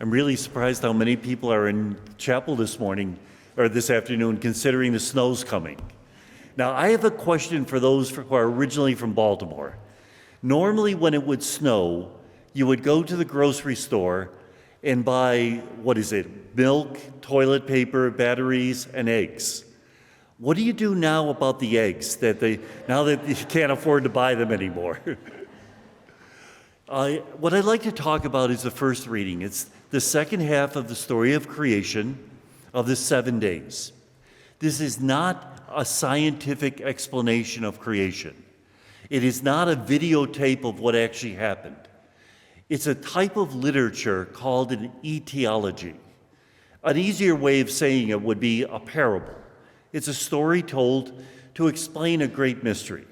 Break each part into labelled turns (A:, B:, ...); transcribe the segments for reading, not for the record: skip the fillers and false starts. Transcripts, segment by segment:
A: I'm really surprised how many people are in chapel this morning or this afternoon considering the snow's coming. Now, I have a question for those who are originally from Baltimore. Normally, when it would snow, you would go to the grocery store and buy, milk, toilet paper, batteries, and eggs. What do you do now about the eggs now that you can't afford to buy them anymore? What I'd like to talk about is the first reading. It's the second half of the story of creation of the 7 days. This is not a scientific explanation of creation. It is not a videotape of what actually happened. It's a type of literature called an etiology. An easier way of saying it would be a parable. It's a story told to explain a great mystery.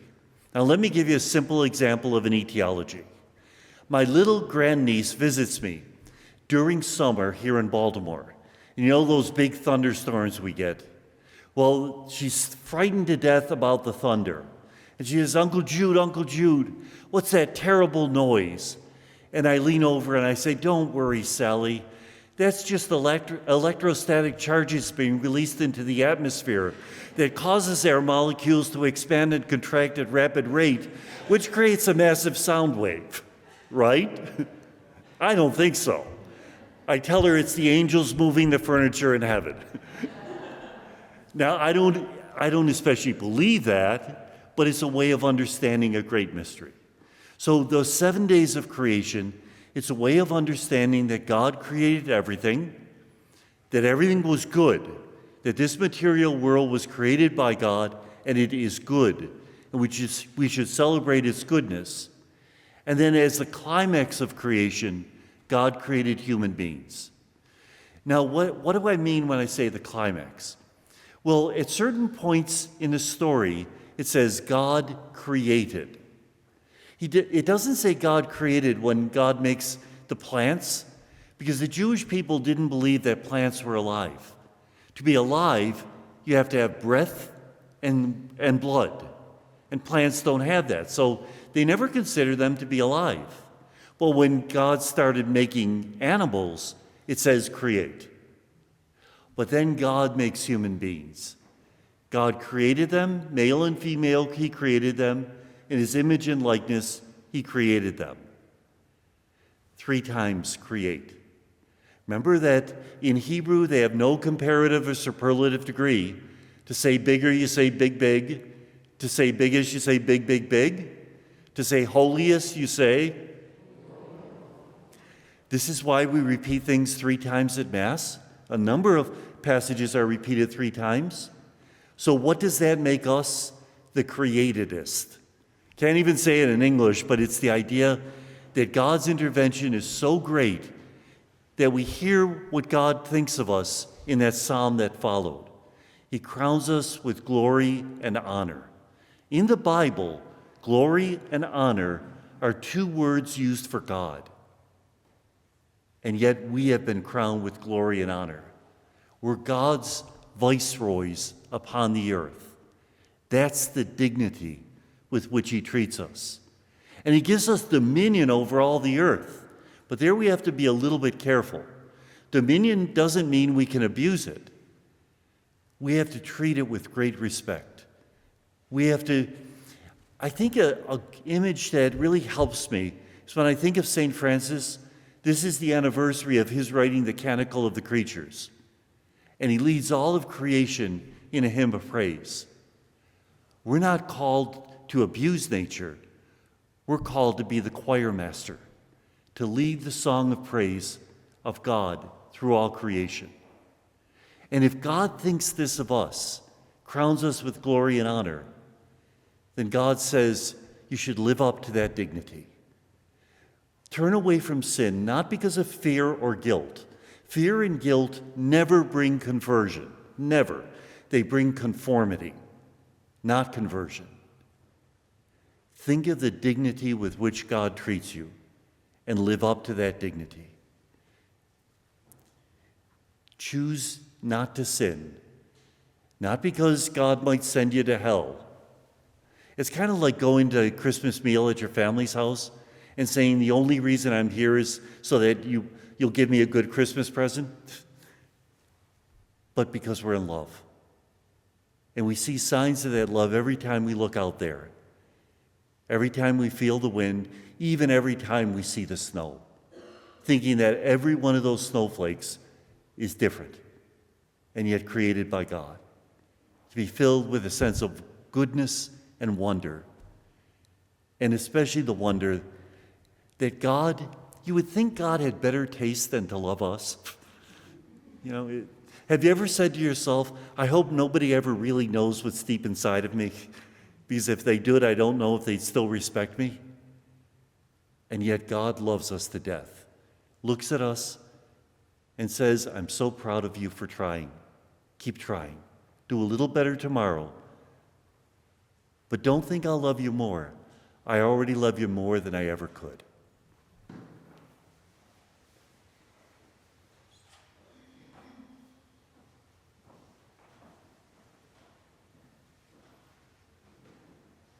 A: Now, let me give you a simple example of an etiology. My little grandniece visits me during summer here in Baltimore. You know those big thunderstorms we get? Well, she's frightened to death about the thunder. And she says, Uncle Jude, what's that terrible noise? And I lean over and I say, don't worry, Sally. That's just electrostatic charges being released into the atmosphere that causes air molecules to expand and contract at rapid rate, which creates a massive sound wave, right? I don't think so. I tell her it's the angels moving the furniture in heaven. Now, I don't especially believe that, but it's a way of understanding a great mystery. So those 7 days of creation, it's a way of understanding that God created everything, that everything was good, that this material world was created by God, and it is good, and we should celebrate its goodness. And then as the climax of creation, God created human beings. Now, what do I mean when I say the climax? Well, at certain points in the story, it says God created. It doesn't say God created when God makes the plants, because the Jewish people didn't believe that plants were alive. To be alive, you have to have breath and blood, and plants don't have that. So they never considered them to be alive. Well, when God started making animals, it says create. But then God makes human beings. God created them, male and female, he created them. In his image and likeness, he created them. 3 times create. Remember that in Hebrew, they have no comparative or superlative degree. To say bigger, you say big, big. To say biggest, you say big, big, big. To say holiest, you say. This is why we repeat things 3 times at Mass. A number of passages are repeated 3 times. So what does that make us? The createdist. Can't even say it in English, but it's the idea that God's intervention is so great that we hear what God thinks of us in that psalm that followed. He crowns us with glory and honor. In the Bible, glory and honor are 2 words used for God. And yet we have been crowned with glory and honor. We're God's viceroys upon the earth. That's the dignity with which he treats us. And he gives us dominion over all the earth. But there we have to be a little bit careful. Dominion doesn't mean we can abuse it. We have to treat it with great respect. I think an image that really helps me is when I think of St. Francis. This is the anniversary of his writing the Canticle of the Creatures. And he leads all of creation in a hymn of praise. We're not called to abuse nature. We're called to be the choir master, to lead the song of praise of God through all creation. And if God thinks this of us, crowns us with glory and honor, then God says you should live up to that dignity. Turn away from sin, not because of fear or guilt. Fear and guilt never bring conversion. Never. They bring conformity, not conversion. Think of the dignity with which God treats you and live up to that dignity. Choose not to sin, not because God might send you to hell. It's kind of like going to a Christmas meal at your family's house and saying the only reason I'm here is so that you'll give me a good Christmas present, but because we're in love. And we see signs of that love every time we look out there, every time we feel the wind, even every time we see the snow, thinking that every one of those snowflakes is different and yet created by God, to be filled with a sense of goodness and wonder, and especially the wonder that God, you would think God had better taste than to love us. Have you ever said to yourself, I hope nobody ever really knows what's deep inside of me, because if they did, I don't know if they'd still respect me? And yet God loves us to death, looks at us and says, I'm so proud of you for trying. Keep trying. Do a little better tomorrow. But don't think I'll love you more. I already love you more than I ever could.